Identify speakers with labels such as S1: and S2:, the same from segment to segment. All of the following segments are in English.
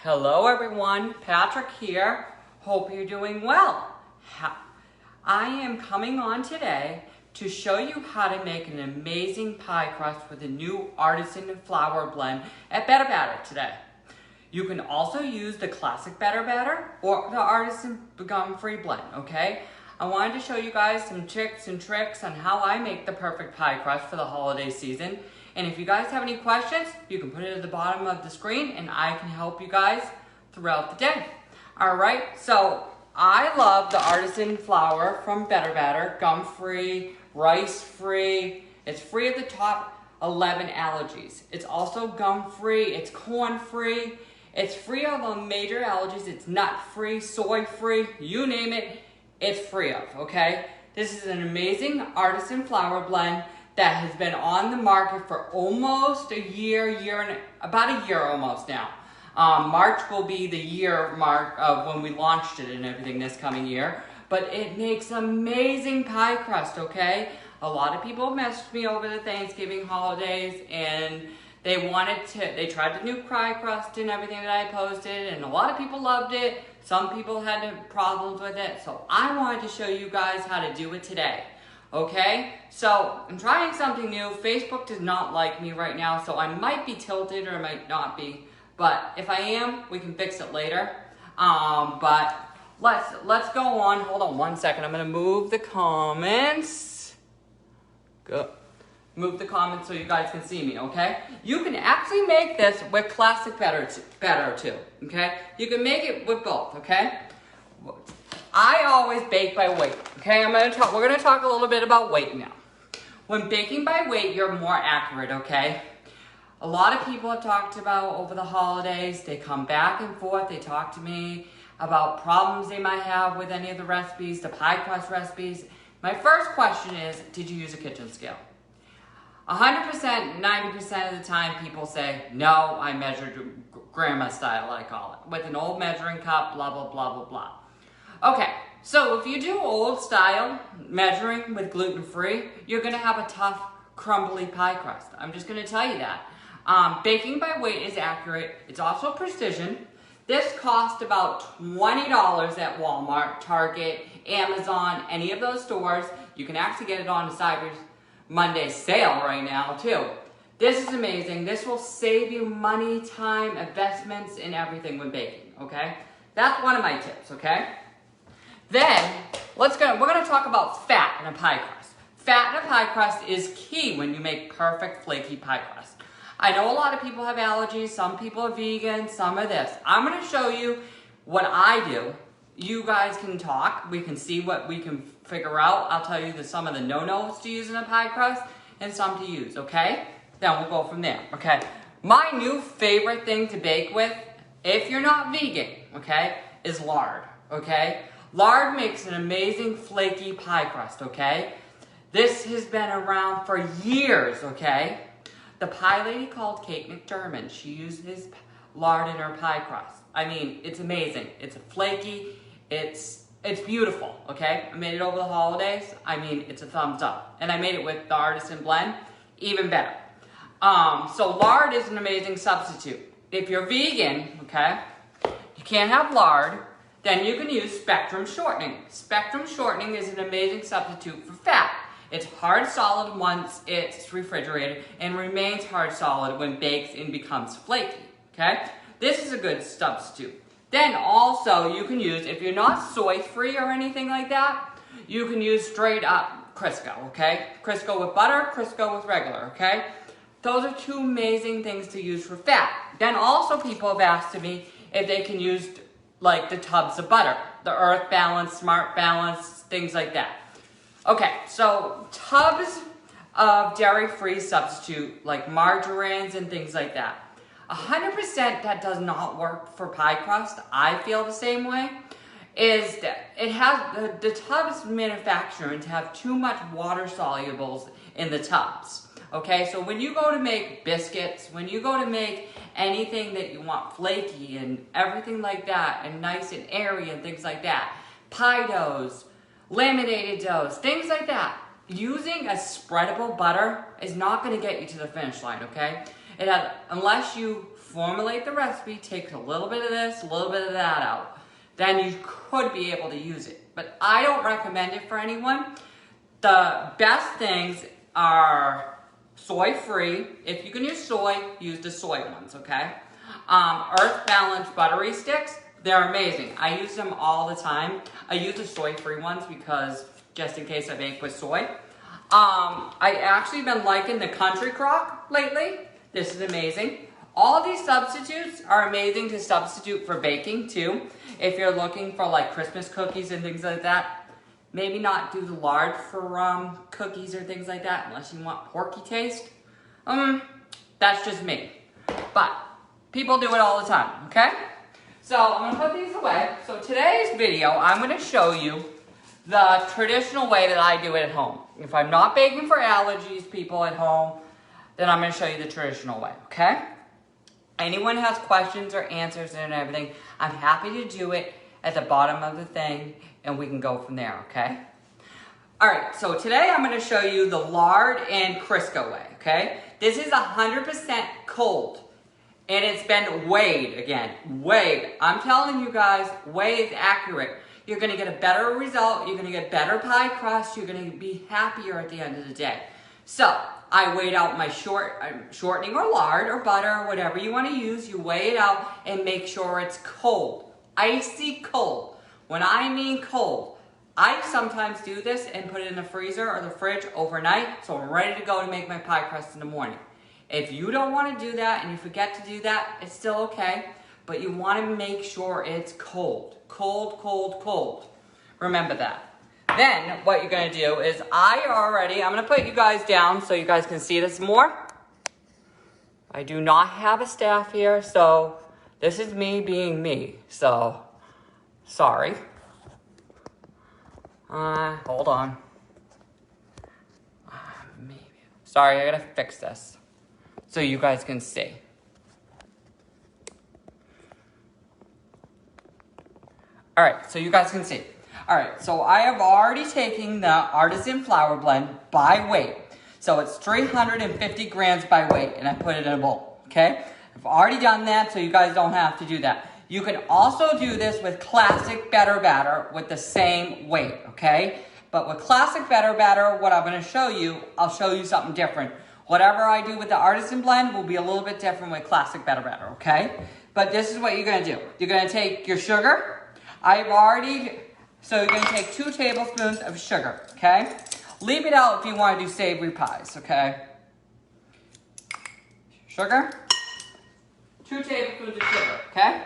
S1: Hello everyone, Patrick here. Hope you're doing well. I am coming on today to show you how to make an amazing pie crust with a new artisan flour blend at Batter today. You can also use the classic Batter or the artisan gluten free blend, okay? I wanted to show you guys some tips and tricks on how I make the perfect pie crust for the holiday season. And if you guys have any questions, you can put it at the bottom of the screen and I can help you guys throughout the day. All right, so I love the artisan flour from Batter, gum-free, rice-free. It's free of the top 11 allergies. It's also gum-free, it's corn-free, it's free of the major allergies, it's nut-free, soy-free, you name it, it's free of, okay? This is an amazing artisan flour blend that has been on the market for almost a year, about a year almost now. March will be the year mark of when we launched it and everything this coming year. But it makes amazing pie crust, okay? A lot of people messaged me over the Thanksgiving holidays and they tried the new pie crust and everything that I posted, and a lot of people loved it. Some people had problems with it. So I wanted to show you guys how to do it today. Okay, so I'm trying something new. Facebook does not like me right now, so I might be tilted or I might not be. But if I am, we can fix it later. But let's go on. Hold on one second. I'm gonna move the comments. Go. Move the comments so you guys can see me, okay? You can actually make this with classic batter too, okay? You can make it with both, okay? I always bake by weight, okay? We're gonna talk a little bit about weight now. When baking by weight, you're more accurate, okay? A lot of people have talked about over the holidays, they come back and forth, they talk to me about problems they might have with any of the recipes, the pie crust recipes. My first question is, did you use a kitchen scale? 100%, 90% of the time people say, no, I measured grandma style, I call it, with an old measuring cup, blah, blah, blah, blah, blah. Okay, so if you do old style measuring with gluten-free, you're gonna have a tough, crumbly pie crust. I'm just gonna tell you that. Baking by weight is accurate. It's also precision. This cost about $20 at Walmart, Target, Amazon, any of those stores. You can actually get it on the Cyber Monday sale right now too. This is amazing. This will save you money, time, investments, and everything when baking, okay? That's one of my tips, okay? Then, we're gonna talk about fat in a pie crust. Fat in a pie crust is key when you make perfect flaky pie crust. I know a lot of people have allergies, some people are vegan, some are this. I'm gonna show you what I do. You guys can talk, we can see what we can figure out. I'll tell you some of the no-nos to use in a pie crust and some to use, okay? Then we'll go from there, okay? My new favorite thing to bake with, if you're not vegan, okay, is lard, okay? Lard makes an amazing flaky pie crust, okay? This has been around for years, okay? The pie lady called Kate McDermott, she uses lard in her pie crust. I mean, it's amazing. It's flaky, it's beautiful, okay? I made it over the holidays. I mean, it's a thumbs up. And I made it with the artisan blend, even better. So lard is an amazing substitute. If you're vegan, okay, you can't have lard, then you can use spectrum shortening. Spectrum shortening is an amazing substitute for fat. It's hard solid once it's refrigerated and remains hard solid when baked and becomes flaky, okay? This is a good substitute. Then also you can use, if you're not soy free or anything like that, you can use straight up Crisco, okay? Crisco with butter, Crisco with regular, okay? Those are two amazing things to use for fat. Then also people have asked me if they can use like the tubs of butter, the Earth Balance, Smart Balance, things like that. Okay, so tubs of dairy-free substitute like margarines and things like that. 100% that does not work for pie crust, I feel the same way, is that it has, the tubs manufacturing to have too much water solubles in the tubs. Okay, so when you go to make biscuits, when you go to make anything that you want flaky and everything like that, and nice and airy and things like that, pie doughs, laminated doughs, things like that, using a spreadable butter is not going to get you to the finish line, okay? Unless you formulate the recipe, take a little bit of this, a little bit of that out. Then you could be able to use it. But I don't recommend it for anyone. The best things are soy-free. If you can use soy, use the soy ones, okay? Earth Balance buttery sticks, they're amazing. I use them all the time. I use the soy-free ones because just in case I bake with soy. I actually been liking the Country Crock lately. This is amazing. All these substitutes are amazing to substitute for baking too. If you're looking for like Christmas cookies and things like that, maybe not do the lard for cookies or things like that unless you want porky taste. That's just me. But people do it all the time, okay? So I'm gonna put these away. So today's video, I'm gonna show you the traditional way that I do it at home. If I'm not baking for allergies, people at home, then I'm gonna show you the traditional way, okay? Anyone has questions or answers and everything, I'm happy to do it at the bottom of the thing and we can go from there, okay? All right, so today I'm gonna show you the lard and Crisco way, okay? This is 100% cold and it's been weighed again, weighed. I'm telling you guys, weigh is accurate. You're gonna get a better result, you're gonna get better pie crust, you're gonna be happier at the end of the day. So, I weighed out my shortening or lard or butter or whatever you want to use. You weigh it out and make sure it's cold. Icy cold. When I mean cold, I sometimes do this and put it in the freezer or the fridge overnight so I'm ready to go to make my pie crust in the morning. If you don't want to do that and you forget to do that, it's still okay, but you want to make sure it's cold. Cold, cold, cold. Remember that. Then what you're going to do is I'm going to put you guys down so you guys can see this more. I do not have a staff here, so this is me being me. So, sorry. Hold on. Maybe. Sorry, I got to fix this so you guys can see. All right, so you guys can see. All right, so I have already taken the Artisan flour blend by weight. So it's 350 grams by weight, and I put it in a bowl, okay? I've already done that, so you guys don't have to do that. You can also do this with classic Better Batter with the same weight, okay? But with classic Better Batter, what I'm gonna show you, I'll show you something different. Whatever I do with the Artisan blend will be a little bit different with classic Better Batter, okay? But this is what you're gonna do. You're gonna take your sugar. So you're going to take 2 tablespoons of sugar, okay? Leave it out if you want to do savory pies, okay? Sugar. 2 tablespoons of sugar, okay?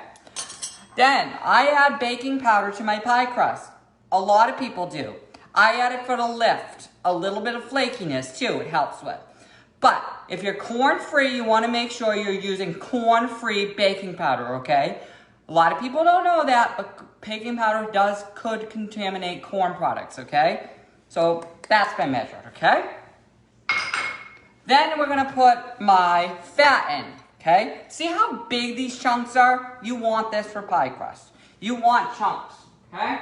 S1: Then, I add baking powder to my pie crust. A lot of people do. I add it for the lift. A little bit of flakiness, too, it helps with. But, if you're corn-free, you want to make sure you're using corn-free baking powder, okay? A lot of people don't know that, but baking powder could contaminate corn products, okay? So that's been measured, okay? Then we're gonna put my fat in, okay? See how big these chunks are? You want this for pie crust. You want chunks, okay?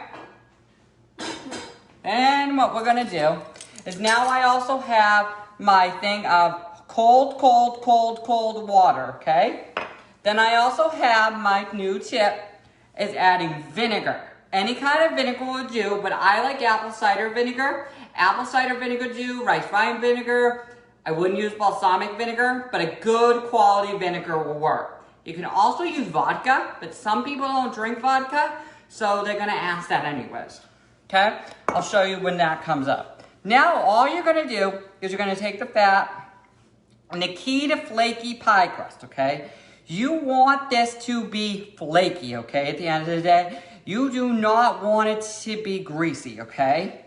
S1: And what we're gonna do is now I also have my thing of cold, cold, cold, cold water, okay? Then I also have my new tip is adding vinegar. Any kind of vinegar will do, but I like apple cider vinegar. Apple cider vinegar do, rice wine vinegar. I wouldn't use balsamic vinegar, but a good quality vinegar will work. You can also use vodka, but some people don't drink vodka, so they're gonna ask that anyways. Okay? I'll show you when that comes up. Now all you're gonna do is you're gonna take the fat, and the key to flaky pie crust, okay? You want this to be flaky, okay, at the end of the day. You do not want it to be greasy, okay?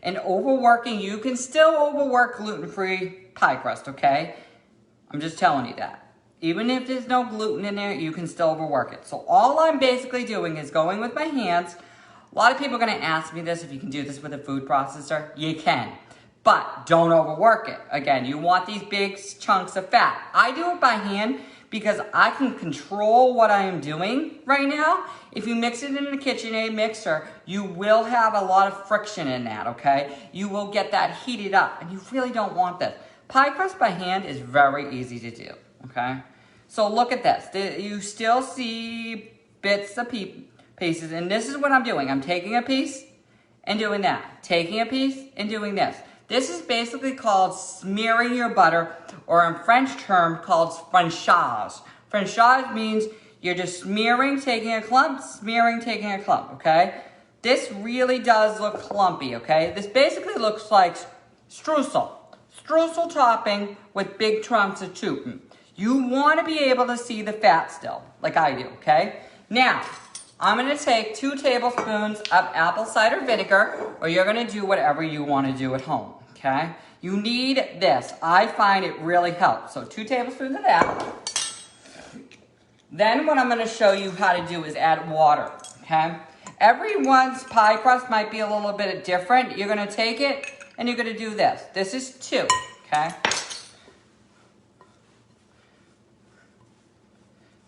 S1: And overworking, you can still overwork gluten-free pie crust, okay? I'm just telling you that. Even if there's no gluten in there, you can still overwork it. So all I'm basically doing is going with my hands. A lot of people are gonna ask me this, if you can do this with a food processor. You can, but don't overwork it. Again, you want these big chunks of fat. I do it by hand, because I can control what I am doing right now. If you mix it in a KitchenAid mixer, you will have a lot of friction in that, okay? You will get that heated up, and you really don't want this. Pie crust by hand is very easy to do, okay? So look at this. You still see bits of pieces, and this is what I'm doing. I'm taking a piece and doing that. Taking a piece and doing this. This is basically called smearing your butter, or in French term called Frenchage. Frenchage means you're just smearing, taking a clump, smearing, taking a clump, okay? This really does look clumpy, okay? This basically looks like streusel. Streusel topping with big chunks of tootin'. You want to be able to see the fat still, like I do, okay? Now, I'm going to take 2 tablespoons of apple cider vinegar, or you're going to do whatever you want to do at home, okay? You need this. I find it really helps. So 2 tablespoons of that. Then what I'm going to show you how to do is add water, okay? Everyone's pie crust might be a little bit different. You're going to take it and you're going to do this. This is 2, okay?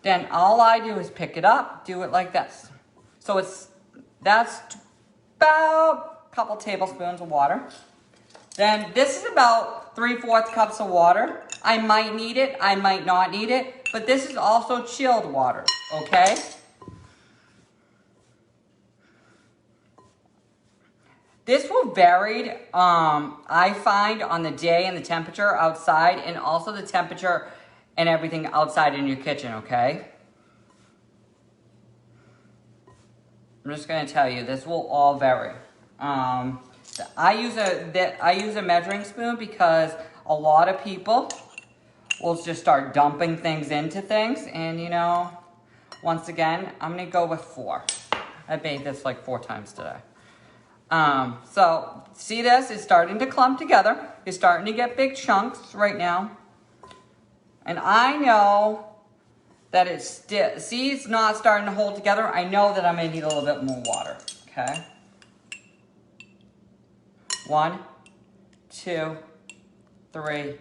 S1: Then all I do is pick it up, do it like this. So that's about a couple tablespoons of water. Then this is about 3/4 cups of water. I might need it, I might not need it, but this is also chilled water, okay? This will vary, I find, on the day and the temperature outside, and also the temperature and everything outside in your kitchen, okay? I'm just going to tell you, this will all vary. I use a measuring spoon because a lot of people will just start dumping things into things, and you know, once again, I'm going to go with 4. I made this like 4 times today. So see this? It's starting to clump together. It's starting to get big chunks right now. And I know that it's not starting to hold together. I know that I'm going to need a little bit more water, okay? 1, 2, 3,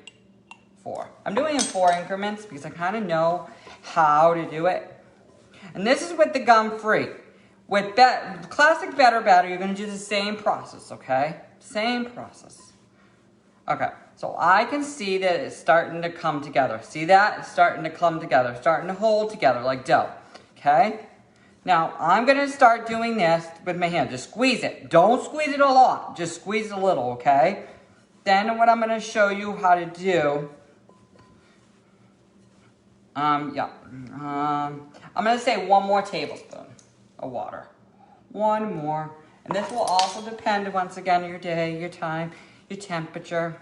S1: 4. I'm doing in 4 increments because I kind of know how to do it. And this is with the gum-free. With classic batter, you're going to do the same process, okay? Same process. Okay. So I can see that it's starting to come together. See that? It's starting to come together, starting to hold together like dough, okay? Now, I'm going to start doing this with my hand. Just squeeze it. Don't squeeze it a lot. Just squeeze a little, okay? Then what I'm going to show you how to do, I'm going to say 1 more tablespoon of water. 1 more. And this will also depend, once again, on your day, your time, your temperature.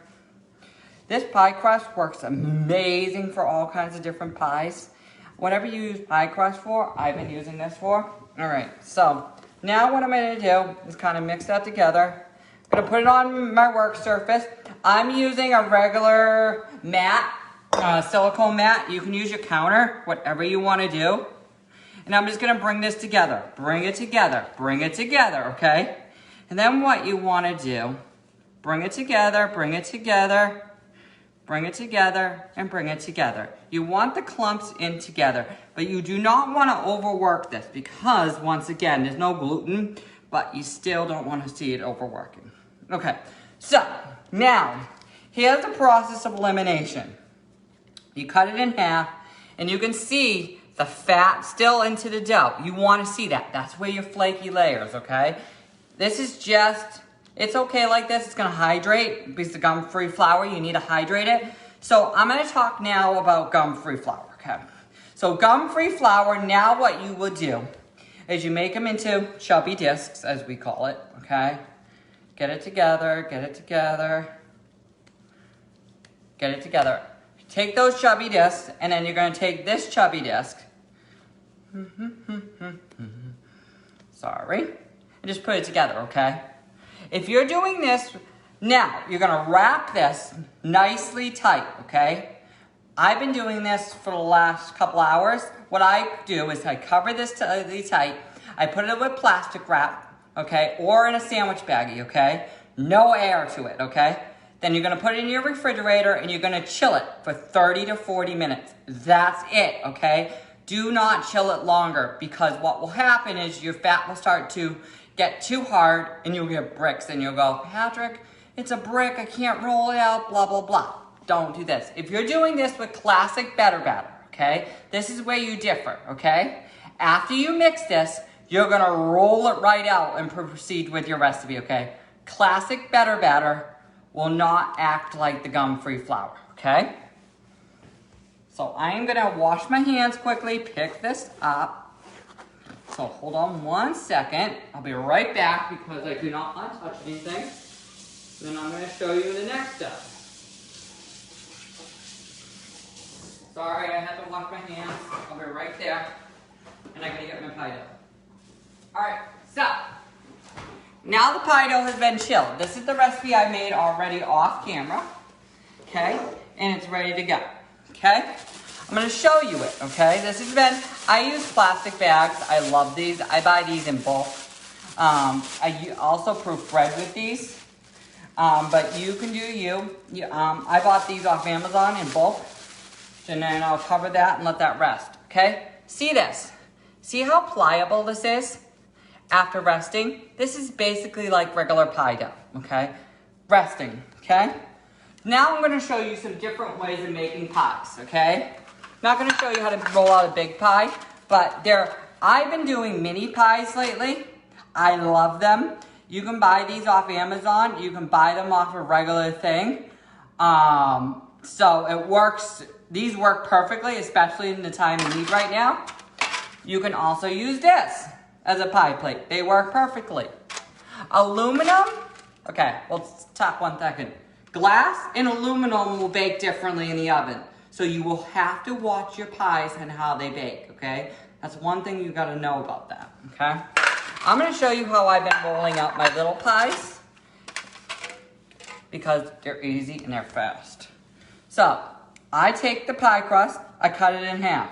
S1: This pie crust works amazing for all kinds of different pies. Whatever you use pie crust for, I've been using this for. All right, so now what I'm going to do is kind of mix that together. I'm going to put it on my work surface. I'm using a regular mat, silicone mat. You can use your counter, whatever you want to do. And I'm just going to bring this together. Bring it together. Bring it together, okay? And then what you want to do, bring it together, bring it together. Bring it together and bring it together. You want the clumps in together, but you do not want to overwork this because, once again, there's no gluten, but you still don't want to see it overworking. Okay, so now, here's the process of elimination. You cut it in half, and you can see the fat still into the dough. You want to see that. That's where your flaky layers, okay? This is just... It's okay like this. It's going to hydrate because the gum-free flour, you need to hydrate it. So I'm going to talk now about gum-free flour, okay? So gum-free flour, now what you will do is you make them into chubby discs, as we call it, okay? Get it together, get it together, get it together. Take those chubby discs, and then you're going to take this chubby disc, sorry, and just put it together, okay? If you're doing this, now you're going to wrap this nicely tight, okay? I've been doing this for the last couple hours. What I do is I cover this tightly tight. I put it with plastic wrap, okay? Or in a sandwich baggie, okay? No air to it, okay? Then you're going to put it in your refrigerator and you're going to chill it for 30 to 40 minutes. That's it, okay? Do not chill it longer because what will happen is your fat will start to get too hard and you'll get bricks and you'll go, Patrick, it's a brick, I can't roll it out, blah, blah, blah. Don't do this. If you're doing this with classic batter, okay? This is where you differ, okay? After you mix this, you're gonna roll it right out and proceed with your recipe, okay? Classic Batter batter will not act like the gum-free flour, okay? So I am gonna wash my hands quickly, pick this up. So hold on 1 second. I'll be right back because I do not want to touch anything. Then I'm gonna show you the next step. Sorry, I had to wash my hands. I'll be right there. And I gotta get my pie dough. Alright, so now the pie dough has been chilled. This is the recipe I made already off camera. Okay? And it's ready to go. Okay? I'm gonna show you it, okay? This has been, I use plastic bags. I love these. I buy these in bulk. I also proof bread with these. But you can do you. I bought these off Amazon in bulk. And then I'll cover that and let that rest, okay? See this? See how pliable this is after resting? This is basically like regular pie dough, okay? Resting, okay? Now I'm gonna show you some different ways of making pies, okay? Not gonna show you how to roll out a big pie, but I've been doing mini pies lately. I love them. You can buy these off Amazon. You can buy them off a regular thing. So it works. These work perfectly, especially in the time we need right now. You can also use this as a pie plate. They work perfectly. Aluminum, okay, let's talk 1 second. Glass and aluminum will bake differently in the oven. So you will have to watch your pies and how they bake, okay? That's one thing you gotta know about that, okay? I'm gonna show you how I've been rolling out my little pies because they're easy and they're fast. So, I take the pie crust, I cut it in half.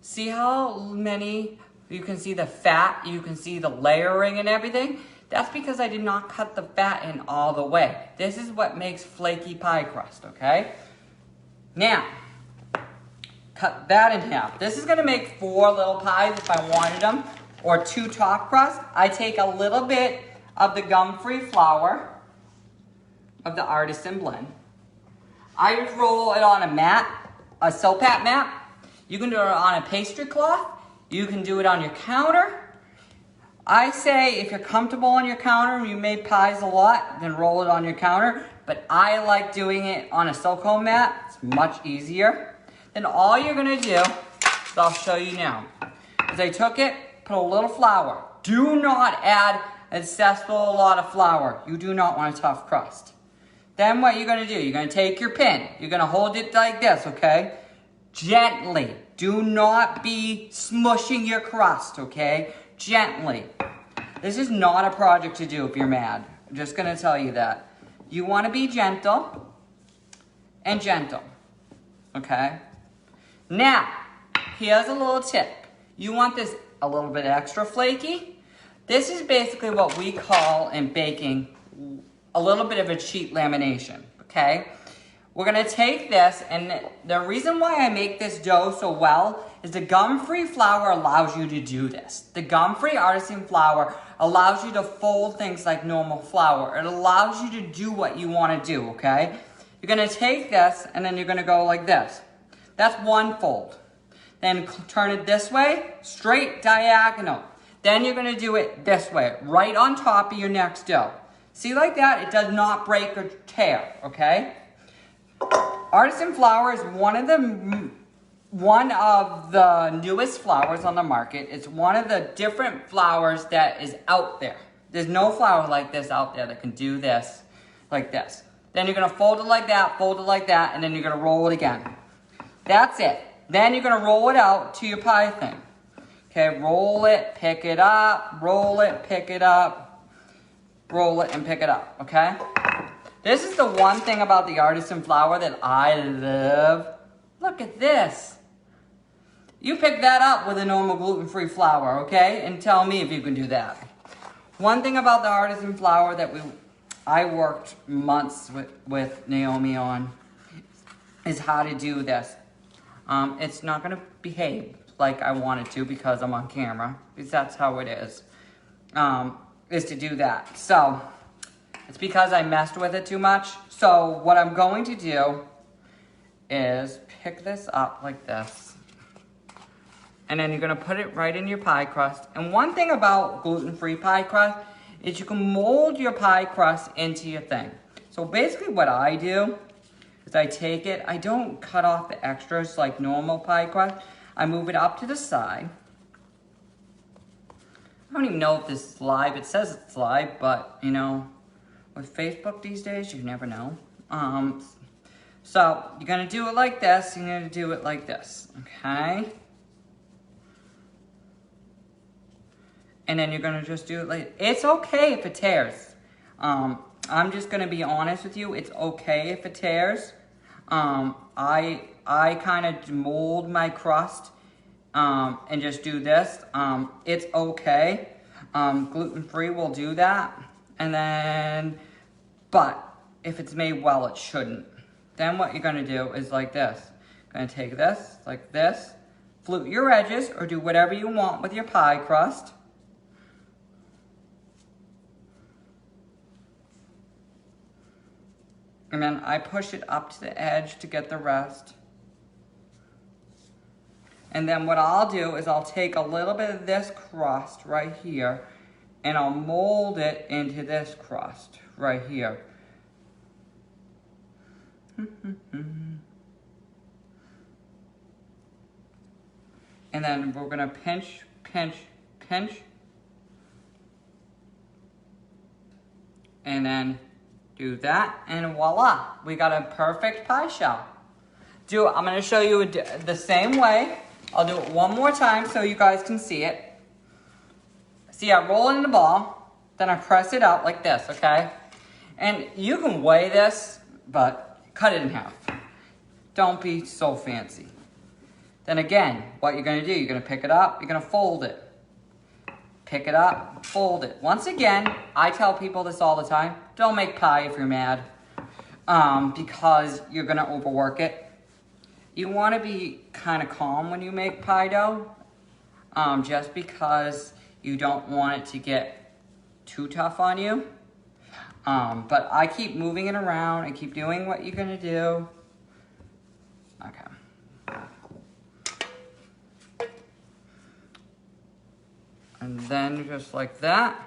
S1: See how many, you can see the fat, you can see the layering and everything? That's because I did not cut the fat in all the way. This is what makes flaky pie crust, okay? Now, cut that in half. This is gonna make 4 little pies if I wanted them, or 2 top crust. I take a little bit of the gum-free flour of the Artisan blend. I just roll it on a mat, a Silpat mat. You can do it on a pastry cloth. You can do it on your counter. I say if you're comfortable on your counter and you made pies a lot, then roll it on your counter. But I like doing it on a silicone mat. It's much easier. Then all you're gonna do, is I'll show you now, is I took it, put a little flour. Do not add a lot of flour. You do not want a tough crust. Then what you're gonna do, you're gonna take your pin, you're gonna hold it like this, okay? Gently. Do not be smushing your crust, okay? Gently. This is not a project to do if you're mad. I'm just gonna tell you that. You wanna be gentle and gentle, okay? Now, here's a little tip. You want this a little bit extra flaky. This is basically what we call in baking a little bit of a cheat lamination, okay? We're gonna take this, and the reason why I make this dough so well is the gum-free flour allows you to do this. The gum-free artisan flour allows you to fold things like normal flour. It allows you to do what you wanna do, okay? You're gonna take this, and then you're gonna go like this. That's one fold. Then turn it this way, straight diagonal. Then you're gonna do it this way, right on top of your next dough. See, like that, it does not break or tear, okay? Artisan flour is one of the newest flours on the market. It's one of the different flours that is out there. There's no flour like this out there that can do this like this. Then you're gonna fold it like that, and then you're gonna roll it again. That's it. Then you're gonna roll it out to your pie thing. Okay, roll it, pick it up, roll it, pick it up, roll it, and pick it up, okay? This is the one thing about the artisan flour that I love. Look at this. You pick that up with a normal gluten-free flour, okay? And tell me if you can do that. One thing about the artisan flour that I worked months with Naomi on is how to do this. It's not gonna behave like I wanted to because I'm on camera, because that's how it is to do that. So, it's because I messed with it too much. So what I'm going to do is pick this up like this. And then you're gonna put it right in your pie crust. And one thing about gluten-free pie crust is you can mold your pie crust into your thing. So basically what I do is I take it, I don't cut off the extras like normal pie crust. I move it up to the side. I don't even know if this is live. It says it's live, but you know, with Facebook these days, you never know. So you're gonna do it like this, you're gonna do it like this, okay? And then you're gonna just do it like, it's okay if it tears. I'm just gonna be honest with you, it's okay if it tears. I kind of mold my crust and just do this. It's okay. Gluten-free will do that. And then, but if it's made well, it shouldn't. Then what you're gonna do is like this. Gonna take this, like this, flute your edges or do whatever you want with your pie crust. And then I push it up to the edge to get the rest. And then what I'll do is I'll take a little bit of this crust right here and I'll mold it into this crust right here. And then we're gonna pinch, pinch, pinch. And then do that, and voila, we got a perfect pie shell. I'm gonna show you the same way. I'll do it one more time so you guys can see it. See, I roll it in the ball, then I press it out like this, okay? And you can weigh this, but cut it in half. Don't be so fancy. Then again, what you're gonna do, you're gonna pick it up, you're gonna fold it. Pick it up, fold it. Once again, I tell people this all the time, don't make pie if you're mad, because you're gonna overwork it. You wanna be kind of calm when you make pie dough, just because you don't want it to get too tough on you. But I keep moving it around and keep doing what you're gonna do. Okay. And then just like that.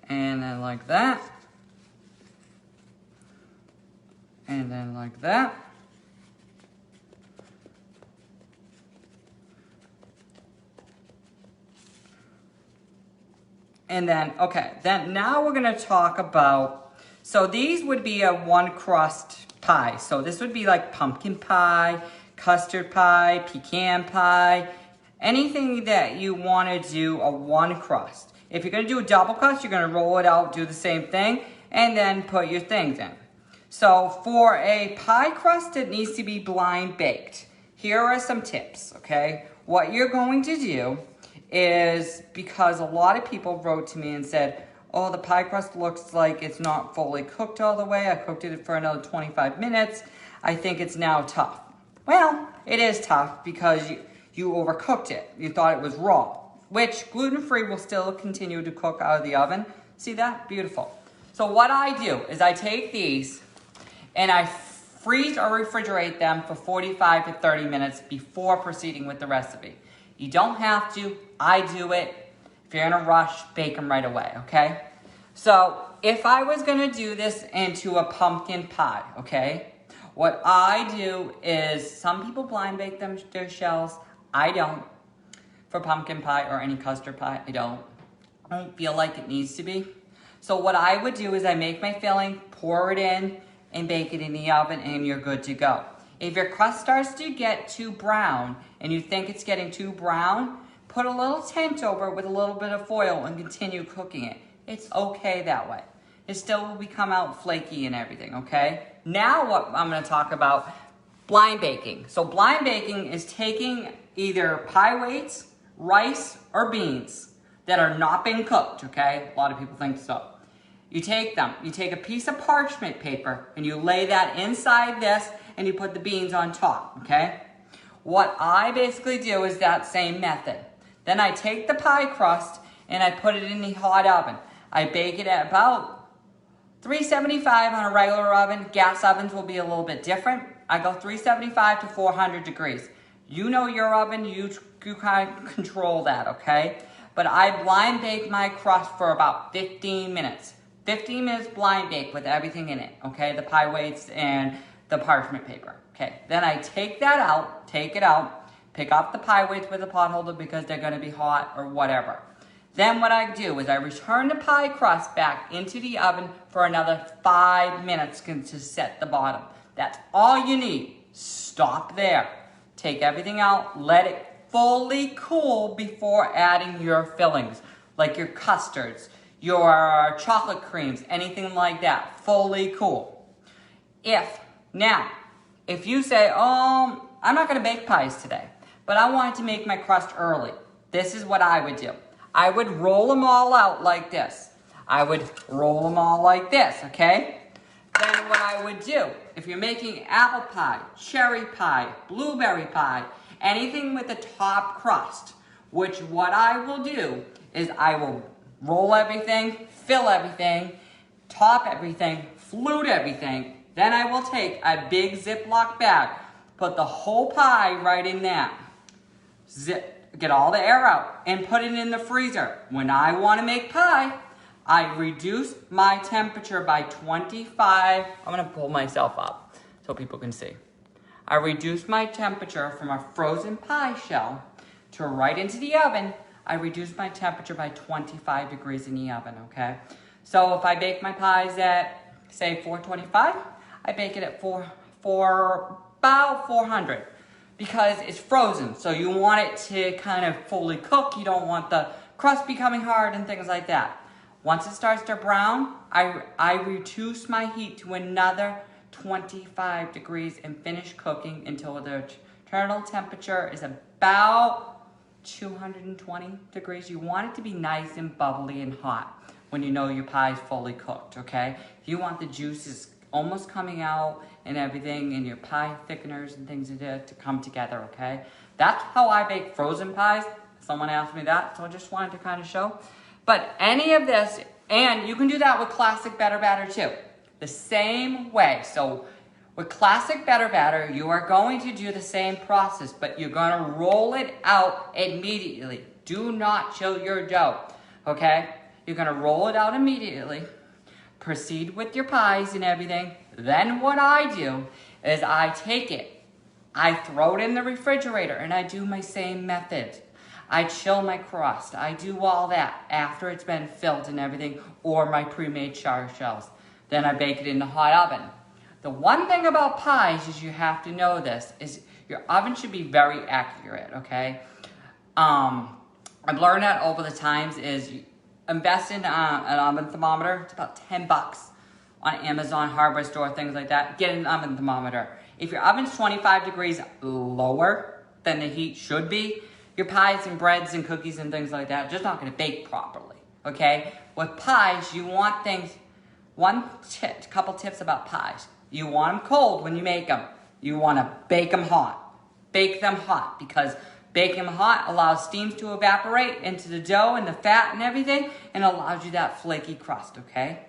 S1: And then like that. And then like that. And then, okay, then now we're gonna talk about, so these would be a one crust pie. So this would be like pumpkin pie, custard pie, pecan pie, anything that you wanna do a one crust. If you're gonna do a double crust, you're gonna roll it out, do the same thing, and then put your things in. So for a pie crust, it needs to be blind baked. Here are some tips, okay? What you're going to do is, because a lot of people wrote to me and said, oh, the pie crust looks like it's not fully cooked all the way. I cooked it for another 25 minutes. I think it's now tough. Well, it is tough because you overcooked it. You thought it was raw, which gluten-free will still continue to cook out of the oven. See that? Beautiful. So what I do is I take these and I freeze or refrigerate them for 45 to 30 minutes before proceeding with the recipe. You don't have to. I do it. If you're in a rush, bake them right away, okay? So if I was gonna do this into a pumpkin pie, okay? What I do is, some people blind bake their shells. I don't. For pumpkin pie or any custard pie, I don't feel like it needs to be. So what I would do is I make my filling, pour it in, and bake it in the oven, and you're good to go. If your crust starts to get too brown and you think it's getting too brown, put a little tent over it with a little bit of foil and continue cooking it. It's okay that way. It still will become out flaky and everything, okay? Now what I'm gonna talk about, blind baking. So blind baking is taking either pie weights, rice, or beans that are not being cooked, okay? A lot of people think so. You take them, you take a piece of parchment paper and you lay that inside this and you put the beans on top, okay? What I basically do is that same method. Then I take the pie crust and I put it in the hot oven. I bake it at about 375 on a regular oven. Gas ovens will be a little bit different. I go 375 to 400 degrees. You know your oven, you kind of control that, okay? But I blind bake my crust for about 15 minutes. 15 minutes blind bake with everything in it, okay? The pie weights and the parchment paper, okay? Then I take that out, take it out, pick up the pie weights with a pot holder because they're gonna be hot or whatever. Then what I do is I return the pie crust back into the oven for another 5 minutes to set the bottom. That's all you need. Stop there. Take everything out, let it fully cool before adding your fillings, like your custards, your chocolate creams, anything like that. Fully cool. If you say, oh, I'm not gonna bake pies today, but I wanted to make my crust early, this is what I would do. I would roll them all out like this. I would roll them all like this, okay? Then what I would do, if you're making apple pie, cherry pie, blueberry pie, anything with a top crust, which what I will do is I will roll everything, fill everything, top everything, flute everything. Then I will take a big Ziploc bag, put the whole pie right in that. Get all the air out and put it in the freezer. When I want to make pie, I reduce my temperature by 25. I'm going to pull myself up so people can see. I reduce my temperature from a frozen pie shell to right into the oven. I reduce my temperature by 25 degrees in the oven, okay? So if I bake my pies at, say, 425, I bake it at about 400. Because it's frozen, so you want it to kind of fully cook. You don't want the crust becoming hard and things like that. Once it starts to brown, I reduce my heat to another 25 degrees and finish cooking until the internal temperature is about 220 degrees. You want it to be nice and bubbly and hot when you know your pie is fully cooked, okay? You want the juices almost coming out and everything, and your pie thickeners and things to come together, okay? That's how I bake frozen pies. Someone asked me that, so I just wanted to kind of show. But any of this, and you can do that with classic Better Batter too. The same way. So with classic Better Batter, you are going to do the same process, but you're going to roll it out immediately. Do not chill your dough, okay? You're going to roll it out immediately. Proceed with your pies and everything. Then what I do is I take it, I throw it in the refrigerator, and I do my same method. I chill my crust. I do all that after it's been filled and everything, or my pre-made char shells. Then I bake it in the hot oven. The one thing about pies is you have to know this, is your oven should be very accurate, okay? I've learned that over the times is invest in an oven thermometer. It's about 10 bucks on Amazon, hardware store, things like that. Get an oven thermometer. If your oven's 25 degrees lower than the heat should be, your pies and breads and cookies and things like that are just not going to bake properly, okay? With pies, you want things, couple tips about pies. You want them cold when you make them. You want to bake them hot. Bake them hot, because baking them hot allows steam to evaporate into the dough and the fat and everything, and allows you that flaky crust, okay?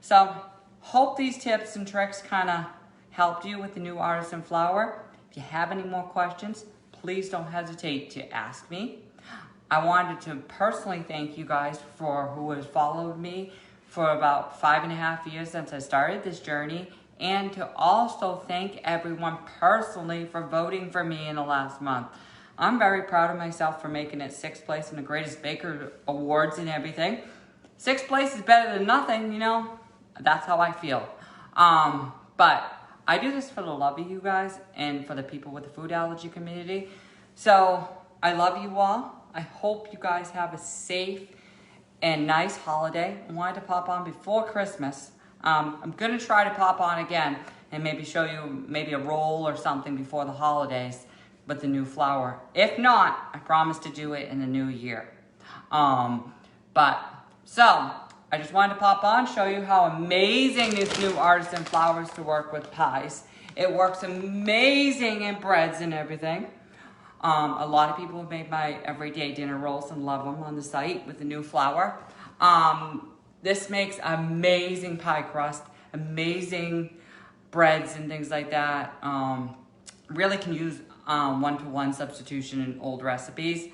S1: So, hope these tips and tricks kind of helped you with the new Artisan flour. If you have any more questions, please don't hesitate to ask me. I wanted to personally thank you guys for who has followed me for about 5.5 years since I started this journey, and to also thank everyone personally for voting for me in the last month. I'm very proud of myself for making it 6th place in the Greatest Baker Awards and everything. 6th place is better than nothing, you know. That's how I feel. But I do this for the love of you guys and for the people with the food allergy community. So I love you all. I hope you guys have a safe and nice holiday. I wanted to pop on before Christmas. I'm going to try to pop on again and maybe show you maybe a roll or something before the holidays with the new flour. If not, I promise to do it in the new year. So I just wanted to pop on, show you how amazing this new Artisan flour is to work with pies. It works amazing in breads and everything. A lot of people have made my everyday dinner rolls and love them on the site with the new flour. This makes amazing pie crust, amazing breads and things like that. Really can use one-to-one substitution in old recipes.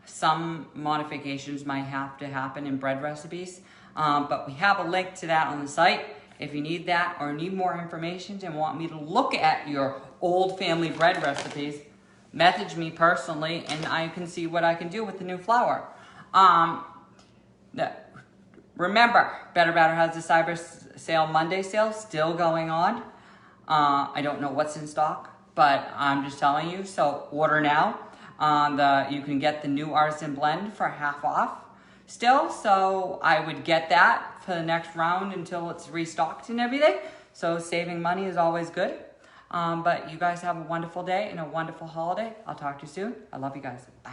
S1: Some modifications might have to happen in bread recipes, but we have a link to that on the site. If you need that or need more information and want me to look at your old family bread recipes, message me personally and I can see what I can do with the new flour. Remember, Better Batter has the Cyber Sale Monday sale still going on. I don't know what's in stock, but I'm just telling you, so order now. You can get the new Artisan blend for half off still, so I would get that for the next round until it's restocked and everything. So saving money is always good. But you guys have a wonderful day and a wonderful holiday. I'll talk to you soon. I love you guys. Bye.